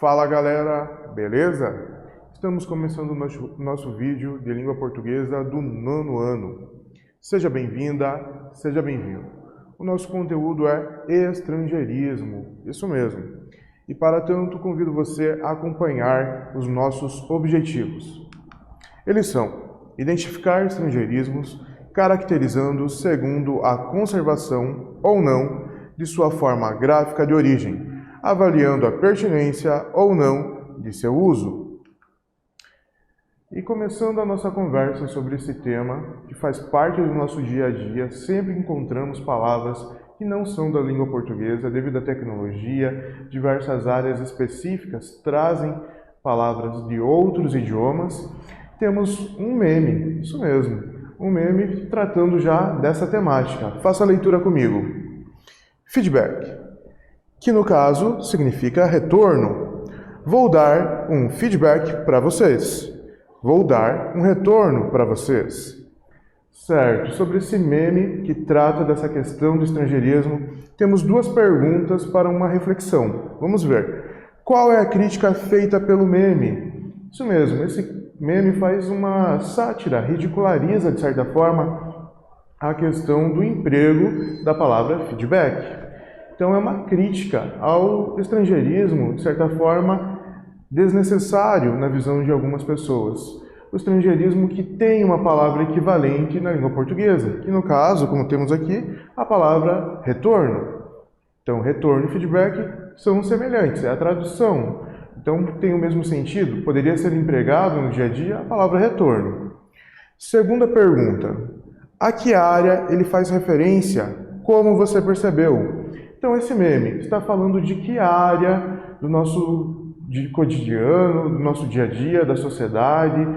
Fala galera, beleza? Estamos começando o nosso vídeo de língua portuguesa do 9º ano. Seja bem-vinda, seja bem-vindo. O nosso conteúdo é estrangeirismo, isso mesmo. E para tanto, convido você a acompanhar os nossos objetivos. Eles são identificar estrangeirismos, caracterizando-os segundo a conservação ou não de sua forma gráfica de origem, avaliando a pertinência ou não de seu uso. E começando a nossa conversa sobre esse tema, que faz parte do nosso dia a dia, sempre encontramos palavras que não são da língua portuguesa, devido à tecnologia, diversas áreas específicas trazem palavras de outros idiomas. Temos um meme, isso mesmo, um meme tratando já dessa temática. Faça a leitura comigo. Feedback, que no caso significa retorno. Vou dar um feedback para vocês. Vou dar um retorno para vocês. Certo, sobre esse meme que trata dessa questão do estrangeirismo, temos duas perguntas para uma reflexão. Vamos ver. Qual é a crítica feita pelo meme? Isso mesmo, esse meme faz uma sátira, ridiculariza de certa forma a questão do emprego da palavra feedback. Então é uma crítica ao estrangeirismo, de certa forma, desnecessário na visão de algumas pessoas. O estrangeirismo que tem uma palavra equivalente na língua portuguesa, que no caso, como temos aqui, a palavra retorno. Então, retorno e feedback são semelhantes, é a tradução. Então, tem o mesmo sentido, poderia ser empregado no dia a dia a palavra retorno. Segunda pergunta, a que área ele faz referência, como você percebeu? Então, esse meme está falando de que área do nosso cotidiano, do nosso dia a dia, da sociedade,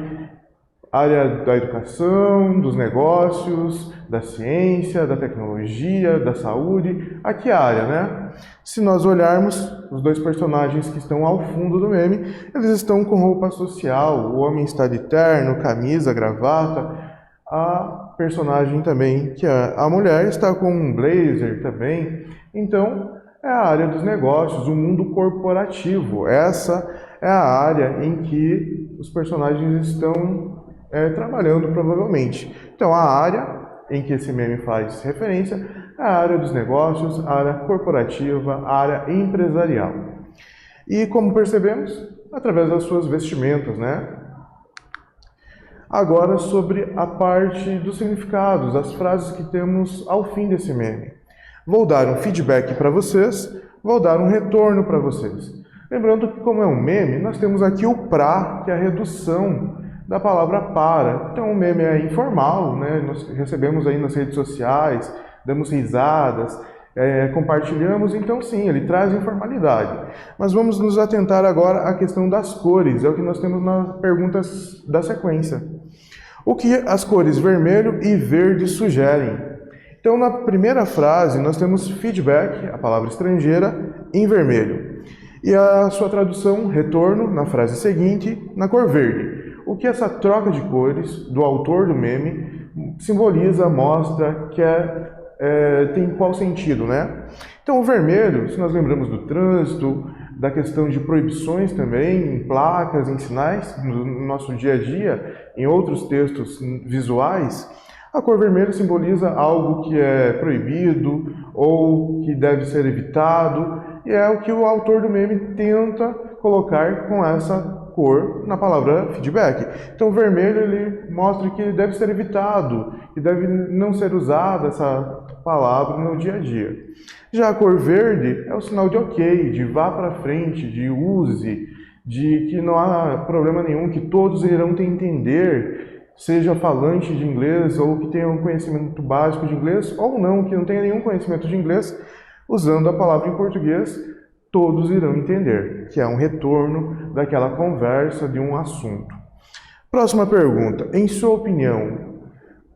área da educação, dos negócios, da ciência, da tecnologia, da saúde, a que área, né? Se nós olharmos os dois personagens que estão ao fundo do meme, eles estão com roupa social, o homem está de terno, camisa, gravata, a personagem também, que é a mulher, está com um blazer também. Então, é a área dos negócios, o mundo corporativo. Essa é a área em que os personagens estão trabalhando, provavelmente. Então, a área em que esse meme faz referência é a área dos negócios, a área corporativa, a área empresarial. E, como percebemos, através das suas vestimentas, né? Agora, sobre a parte dos significados, as frases que temos ao fim desse meme. Vou dar um feedback para vocês, vou dar um retorno para vocês. Lembrando que, como é um meme, nós temos aqui o pra, que é a redução da palavra para. Então, o meme é informal, né? Nós recebemos aí nas redes sociais, damos risadas, compartilhamos, então sim, ele traz informalidade. Mas vamos nos atentar agora à questão das cores, é o que nós temos nas perguntas da sequência. O que as cores vermelho e verde sugerem? Então, na primeira frase, nós temos feedback, a palavra estrangeira, em vermelho. E a sua tradução, retorno, na frase seguinte, na cor verde. O que essa troca de cores do autor do meme simboliza, mostra, que tem qual sentido, né? Então, o vermelho, se nós lembramos do trânsito, da questão de proibições também, em placas, em sinais, no nosso dia a dia, em outros textos visuais, a cor vermelha simboliza algo que é proibido ou que deve ser evitado, e é o que o autor do meme tenta colocar com essa cor na palavra feedback. Então, o vermelho ele mostra que deve ser evitado, que deve não ser usada essa palavra no dia a dia. Já a cor verde é o sinal de ok, de vá para frente, de use, de que não há problema nenhum, que todos irão te entender, seja falante de inglês ou que tenha um conhecimento básico de inglês, ou não, que não tenha nenhum conhecimento de inglês, usando a palavra em português, todos irão entender, que é um retorno daquela conversa de um assunto. Próxima pergunta. Em sua opinião,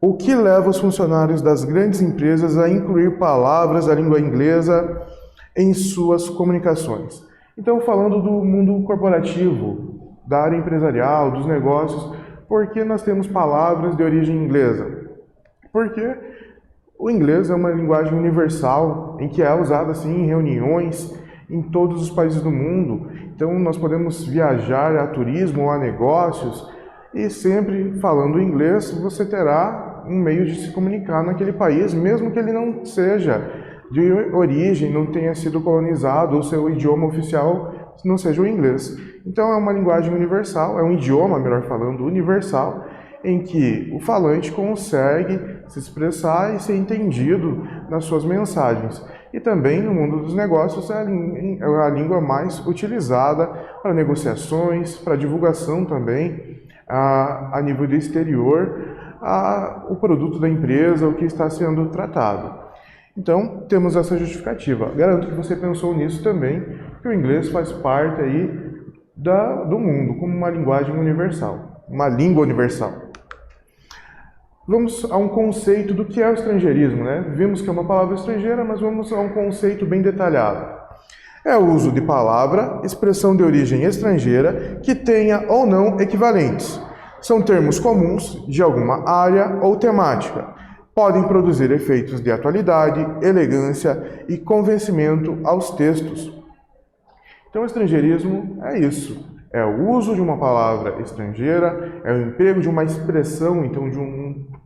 o que leva os funcionários das grandes empresas a incluir palavras da língua inglesa em suas comunicações? Então, falando do mundo corporativo, da área empresarial, dos negócios, por que nós temos palavras de origem inglesa? Porque o inglês é uma linguagem universal, em que é usada assim em reuniões, em todos os países do mundo. Então nós podemos viajar a turismo ou a negócios e sempre falando inglês você terá um meio de se comunicar naquele país, mesmo que ele não seja de origem, não tenha sido colonizado, ou seu idioma oficial não seja o inglês. Então é uma linguagem universal, é um idioma, melhor falando, universal, em que o falante consegue se expressar e ser entendido nas suas mensagens. E também no mundo dos negócios é a língua mais utilizada para negociações, para divulgação também, a nível do exterior, o produto da empresa, o que está sendo tratado. Então, temos essa justificativa. Garanto que você pensou nisso também, que o inglês faz parte aí do mundo, como uma linguagem universal, uma língua universal. Vamos a um conceito do que é o estrangeirismo, né? Vimos que é uma palavra estrangeira, mas vamos a um conceito bem detalhado. É o uso de palavra, expressão de origem estrangeira, que tenha ou não equivalentes. São termos comuns de alguma área ou temática. Podem produzir efeitos de atualidade, elegância e convencimento aos textos. Então, o estrangeirismo é isso. É o uso de uma palavra estrangeira, é o emprego de uma expressão, então de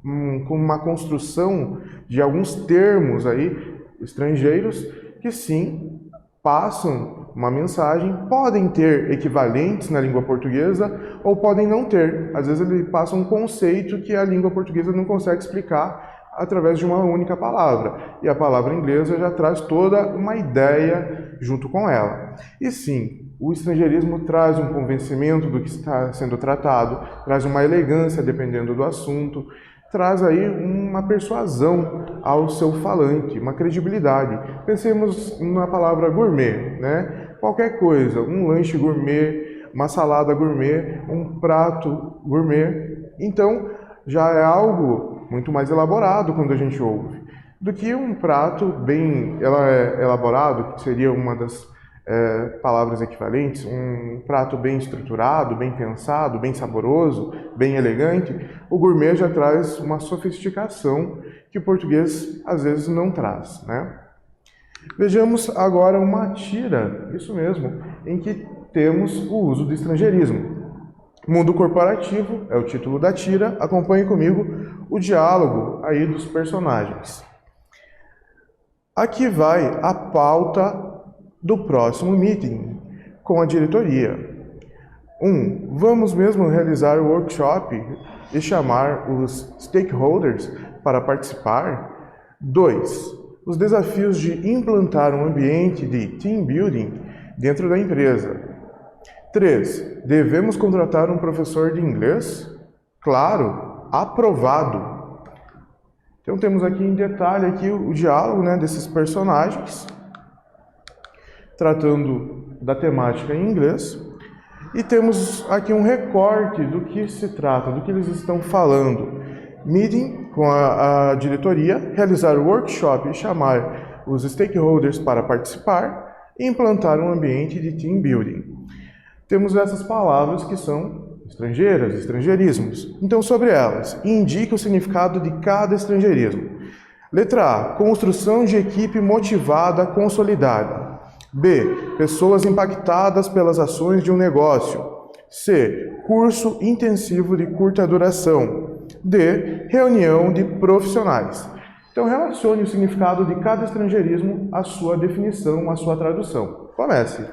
uma construção de alguns termos aí estrangeiros que sim passam uma mensagem, podem ter equivalentes na língua portuguesa ou podem não ter. Às vezes ele passa um conceito que a língua portuguesa não consegue explicar através de uma única palavra. E a palavra inglesa já traz toda uma ideia junto com ela. E sim, o estrangeirismo traz um convencimento do que está sendo tratado, traz uma elegância dependendo do assunto, traz aí uma persuasão ao seu falante, uma credibilidade. Pensemos na palavra gourmet, né? Qualquer coisa, um lanche gourmet, uma salada gourmet, um prato gourmet. Então, já é algo muito mais elaborado quando a gente ouve, do que um prato bem elaborado, que seria uma das palavras equivalentes, um prato bem estruturado, bem pensado, bem saboroso, bem elegante. O gourmet já traz uma sofisticação que o português às vezes não traz, né? Vejamos agora uma tira, isso mesmo, em que temos o uso do estrangeirismo. Mundo corporativo é o título da tira. Acompanhe comigo o diálogo aí dos personagens. Aqui vai a pauta do próximo meeting com a diretoria. 1. Vamos mesmo realizar o workshop e chamar os stakeholders para participar? 2. Os desafios de implantar um ambiente de team building dentro da empresa. 3. Devemos contratar um professor de inglês? Claro, aprovado. Então temos aqui em detalhe aqui o diálogo, né, desses personagens, tratando da temática em inglês. E temos aqui um recorte do que se trata, do que eles estão falando. Meeting com a diretoria, realizar o workshop e chamar os stakeholders para participar e implantar um ambiente de team building. Temos essas palavras que são estrangeiras, estrangeirismos. Então, sobre elas, indique o significado de cada estrangeirismo. Letra A. Construção de equipe motivada, consolidada. B. Pessoas impactadas pelas ações de um negócio. C. Curso intensivo de curta duração. D. Reunião de profissionais. Então, relacione o significado de cada estrangeirismo à sua definição, à sua tradução. Comece!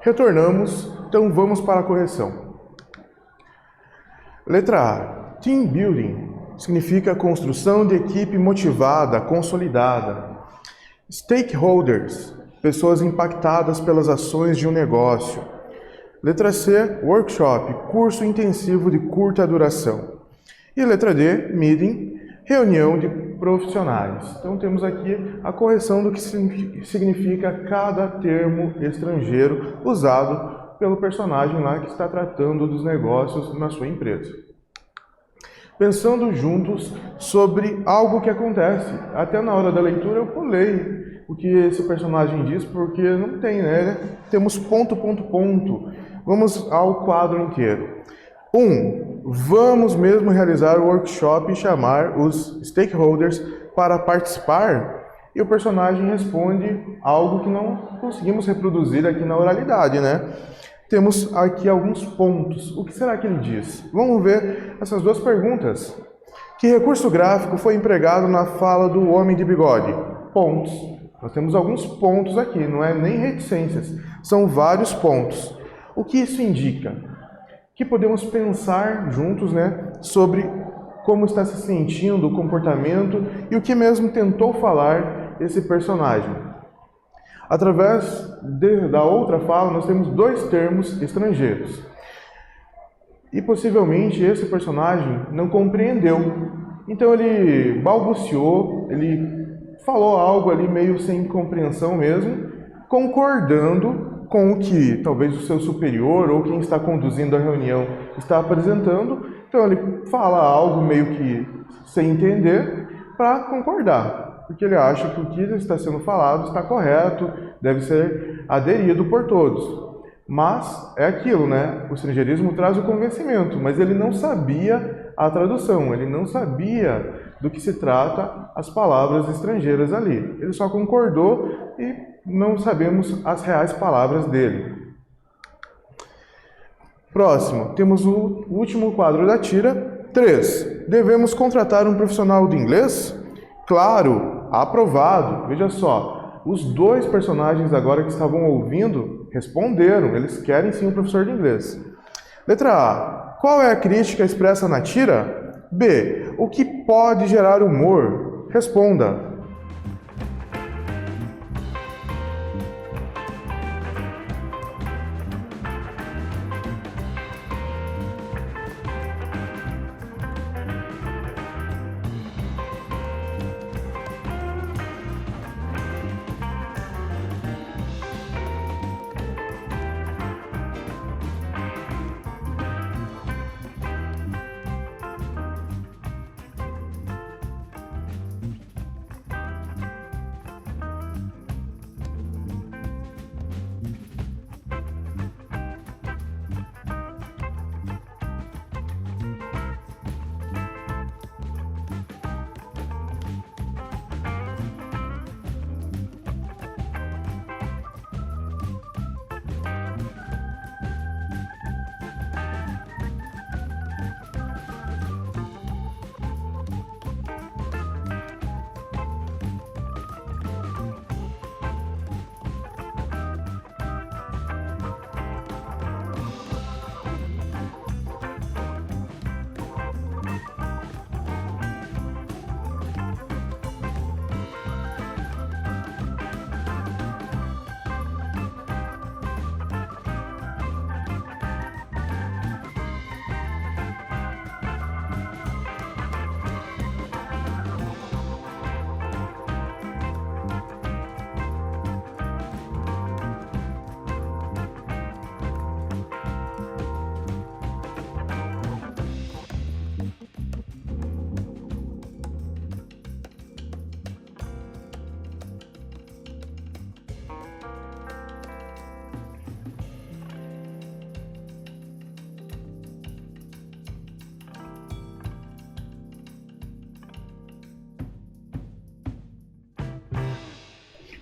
Retornamos, então vamos para a correção. Letra A. Team building significa construção de equipe motivada, consolidada. Stakeholders, pessoas impactadas pelas ações de um negócio. Letra C. Workshop, curso intensivo de curta duração. E letra D. Meeting, reunião de profissionais. Então temos aqui a correção do que significa cada termo estrangeiro usado pelo personagem lá que está tratando dos negócios na sua empresa. Pensando juntos sobre algo que acontece. Até na hora da leitura eu pulei o que esse personagem diz, porque não tem, né? Temos ponto. Vamos ao quadro inteiro. 1. Vamos mesmo realizar o workshop e chamar os stakeholders para participar? E o personagem responde algo que não conseguimos reproduzir aqui na oralidade, né? Temos aqui alguns pontos. O que será que ele diz? Vamos ver essas duas perguntas. Que recurso gráfico foi empregado na fala do homem de bigode? Pontos. Nós temos alguns pontos aqui, não é nem reticências, são vários pontos. O que isso indica? Que podemos pensar juntos, né, sobre como está se sentindo o comportamento e o que mesmo tentou falar esse personagem. Através da outra fala, nós temos dois termos estrangeiros. E possivelmente esse personagem não compreendeu. Então ele balbuciou, ele falou algo ali meio sem compreensão mesmo, concordando com o que talvez o seu superior ou quem está conduzindo a reunião está apresentando. Então ele fala algo meio que sem entender para concordar. Porque ele acha que o que está sendo falado está correto, deve ser aderido por todos. Mas é aquilo, né? O estrangeirismo traz o convencimento, mas ele não sabia a tradução, ele não sabia do que se trata as palavras estrangeiras ali. Ele só concordou e não sabemos as reais palavras dele. Próximo, temos o último quadro da tira. 3. Devemos contratar um profissional de inglês? Claro, aprovado. Veja só, os dois personagens agora que estavam ouvindo responderam, eles querem sim um professor de inglês. Letra A. Qual é a crítica expressa na tira? B. O que pode gerar humor? Responda.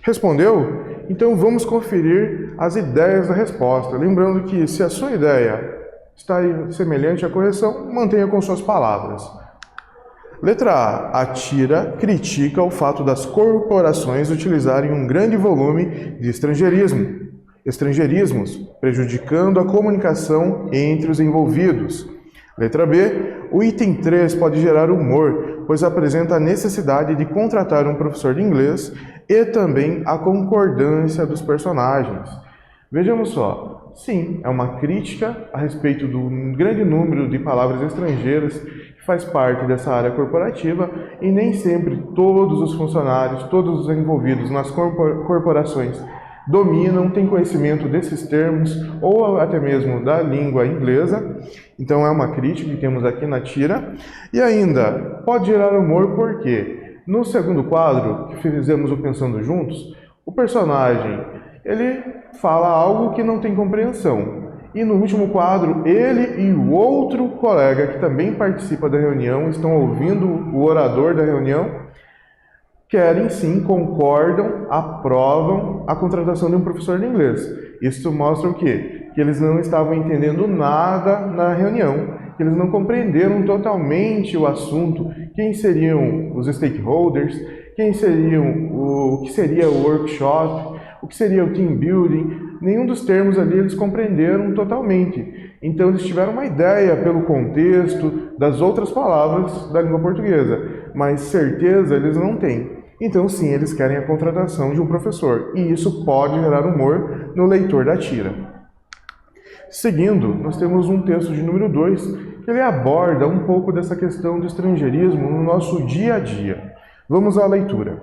Respondeu? Então vamos conferir as ideias da resposta. Lembrando que se a sua ideia está semelhante à correção, mantenha com suas palavras. Letra A. A tira critica o fato das corporações utilizarem um grande volume de estrangeirismo. estrangeirismos, prejudicando a comunicação entre os envolvidos. Letra B. O item 3 pode gerar humor, pois apresenta a necessidade de contratar um professor de inglês e também a concordância dos personagens. Vejamos só. Sim, é uma crítica a respeito do grande número de palavras estrangeiras que faz parte dessa área corporativa e nem sempre todos os funcionários, todos os envolvidos nas corporações dominam, têm conhecimento desses termos ou até mesmo da língua inglesa. Então é uma crítica que temos aqui na tira. E ainda, pode gerar humor porque no segundo quadro, que fizemos o Pensando Juntos, o personagem, ele fala algo que não tem compreensão. E no último quadro, ele e o outro colega que também participa da reunião, estão ouvindo o orador da reunião, querem sim, concordam, aprovam a contratação de um professor de inglês. Isso mostra o quê? Que eles não estavam entendendo nada na reunião, que eles não compreenderam totalmente o assunto, quem seriam os stakeholders, quem seriam o que seria o workshop, o que seria o team building. Nenhum dos termos ali eles compreenderam totalmente. Então eles tiveram uma ideia pelo contexto das outras palavras da língua portuguesa, mas certeza eles não têm. Então sim, eles querem a contratação de um professor, e isso pode gerar humor no leitor da tira. Seguindo, nós temos um texto de número 2, que ele aborda um pouco dessa questão do estrangeirismo no nosso dia a dia. Vamos à leitura.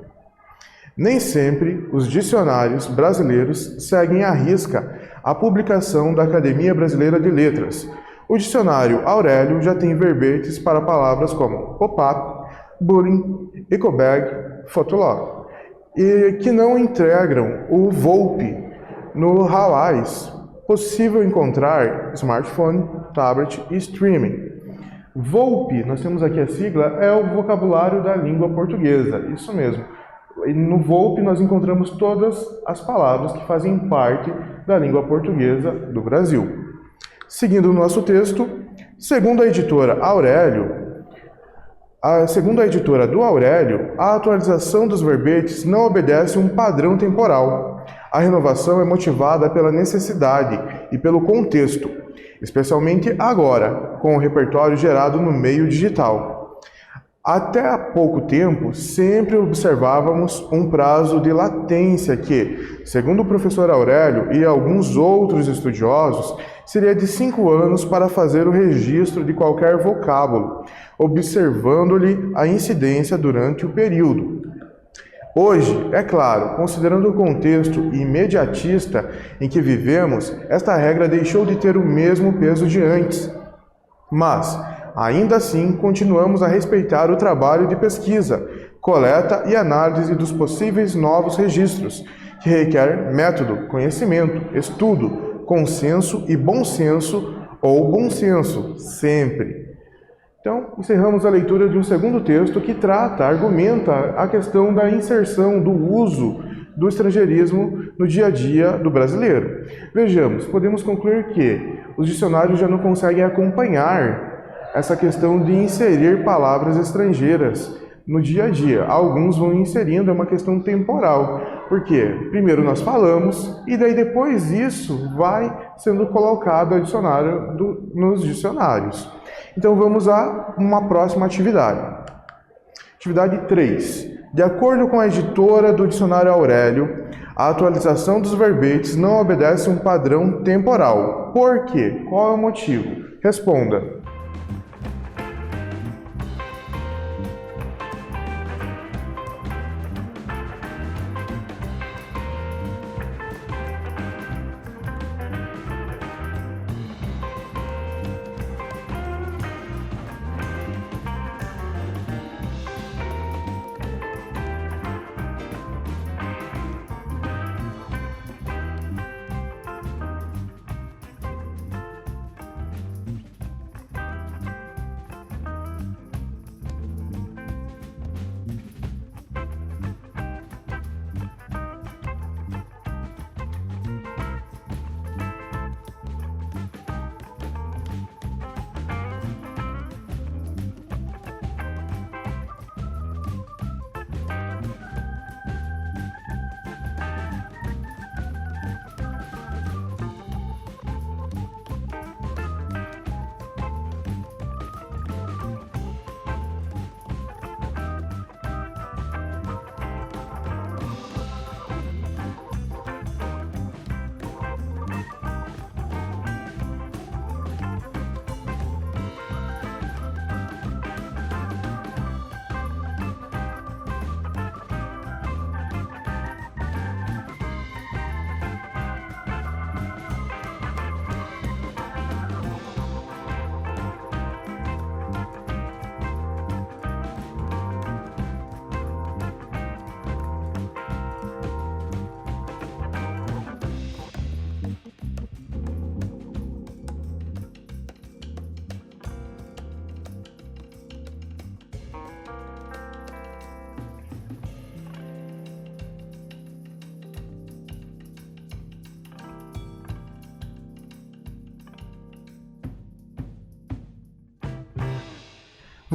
Nem sempre os dicionários brasileiros seguem à risca a publicação da Academia Brasileira de Letras. O dicionário Aurélio já tem verbetes para palavras como pop-up, bullying, ecobag, fotolog, e que não integram o VoLP no RAWAIS. Possível encontrar smartphone, tablet e streaming. VoLP, nós temos aqui a sigla, é o vocabulário da língua portuguesa, isso mesmo. E no VoLP nós encontramos todas as palavras que fazem parte da língua portuguesa do Brasil. Seguindo o nosso texto, segundo a editora do Aurélio, a atualização dos verbetes não obedece um padrão temporal. A renovação é motivada pela necessidade e pelo contexto, especialmente agora, com o repertório gerado no meio digital. Até há pouco tempo, sempre observávamos um prazo de latência que, segundo o professor Aurélio e alguns outros estudiosos, seria de 5 anos para fazer o registro de qualquer vocábulo, observando-lhe a incidência durante o período. Hoje, é claro, considerando o contexto imediatista em que vivemos, esta regra deixou de ter o mesmo peso de antes. Mas, ainda assim, continuamos a respeitar o trabalho de pesquisa, coleta e análise dos possíveis novos registros, que requer método, conhecimento, estudo, consenso e bom senso ou bom senso, sempre. Então, encerramos a leitura de um segundo texto que argumenta a questão da inserção, do uso do estrangeirismo no dia a dia do brasileiro. Vejamos, podemos concluir que os dicionários já não conseguem acompanhar essa questão de inserir palavras estrangeiras no dia a dia. Alguns vão inserindo, é uma questão temporal. Por quê? Primeiro nós falamos e daí depois isso vai sendo colocado nos dicionários. Então vamos a uma próxima atividade. Atividade 3. De acordo com a editora do Dicionário Aurélio, a atualização dos verbetes não obedece um padrão temporal. Por quê? Qual é o motivo? Responda.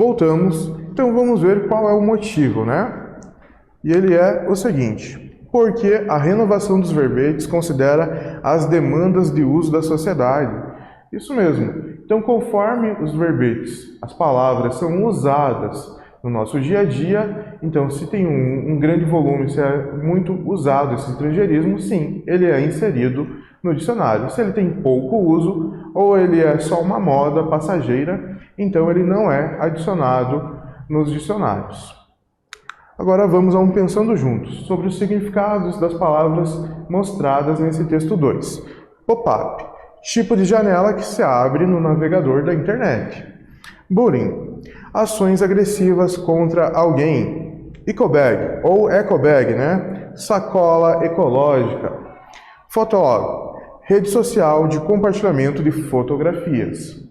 Voltamos, então vamos ver qual é o motivo, né? E ele é o seguinte: porque a renovação dos verbetes considera as demandas de uso da sociedade. Isso mesmo. Então, conforme os verbetes, as palavras são usadas no nosso dia a dia, então se tem um grande volume, se é muito usado esse estrangeirismo, sim, ele é inserido no dicionário. Se ele tem pouco uso, ou ele é só uma moda passageira, então ele não é adicionado nos dicionários. Agora vamos a um Pensando Juntos, sobre os significados das palavras mostradas nesse texto 2. Pop-up, tipo de janela que se abre no navegador da internet. Bullying, ações agressivas contra alguém. Ecobag, ou ecobag, né? Sacola ecológica. Fotolog, rede social de compartilhamento de fotografias.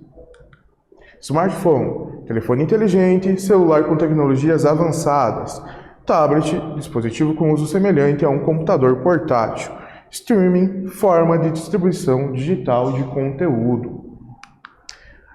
Smartphone, telefone inteligente, celular com tecnologias avançadas. Tablet, dispositivo com uso semelhante a um computador portátil. Streaming, forma de distribuição digital de conteúdo.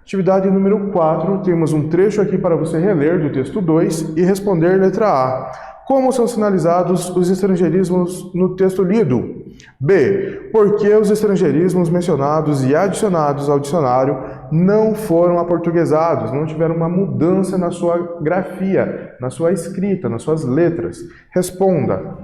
Atividade número 4, temos um trecho aqui para você reler do texto 2 e responder letra A. Como são sinalizados os estrangeirismos no texto lido? B. Por que os estrangeirismos mencionados e adicionados ao dicionário não foram aportuguesados, não tiveram uma mudança na sua grafia, na sua escrita, nas suas letras? Responda.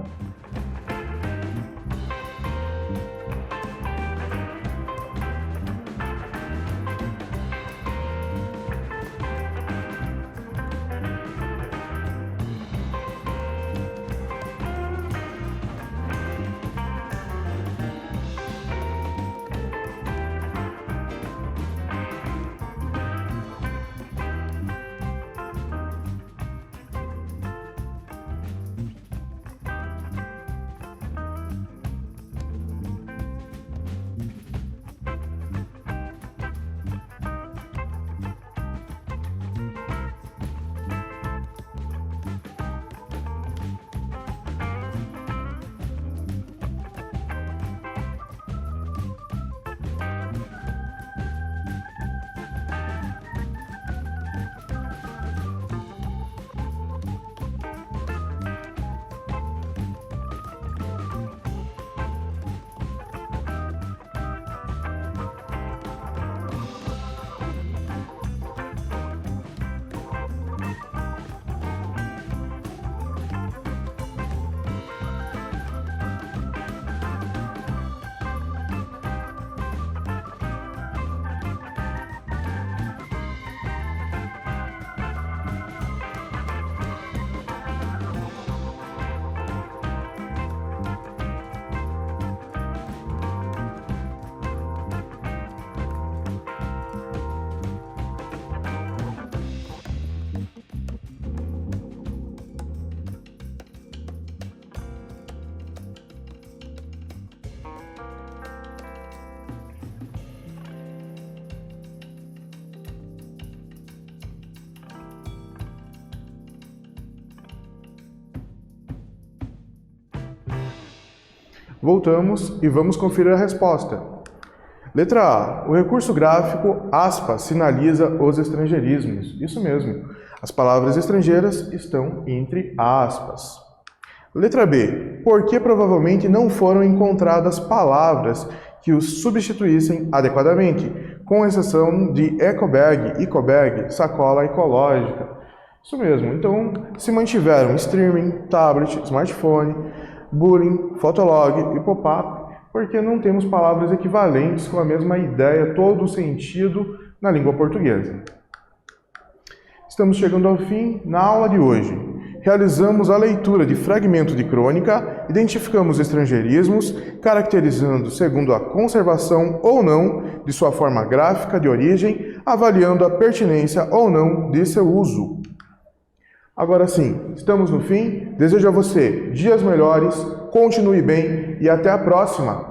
Voltamos e vamos conferir a resposta. Letra A. O recurso gráfico aspas sinaliza os estrangeirismos. Isso mesmo. As palavras estrangeiras estão entre aspas. Letra B. Por que provavelmente não foram encontradas palavras que os substituíssem adequadamente, com exceção de ecobag, ecobag, sacola ecológica. Isso mesmo. Então, se mantiveram streaming, tablet, smartphone, bullying, fotolog e pop-up, porque não temos palavras equivalentes com a mesma ideia, todo o sentido na língua portuguesa. Estamos chegando ao fim na aula de hoje. Realizamos a leitura de fragmento de crônica, identificamos estrangeirismos, caracterizando segundo a conservação ou não de sua forma gráfica de origem, avaliando a pertinência ou não de seu uso. Agora sim, estamos no fim. Desejo a você dias melhores, continue bem e até a próxima!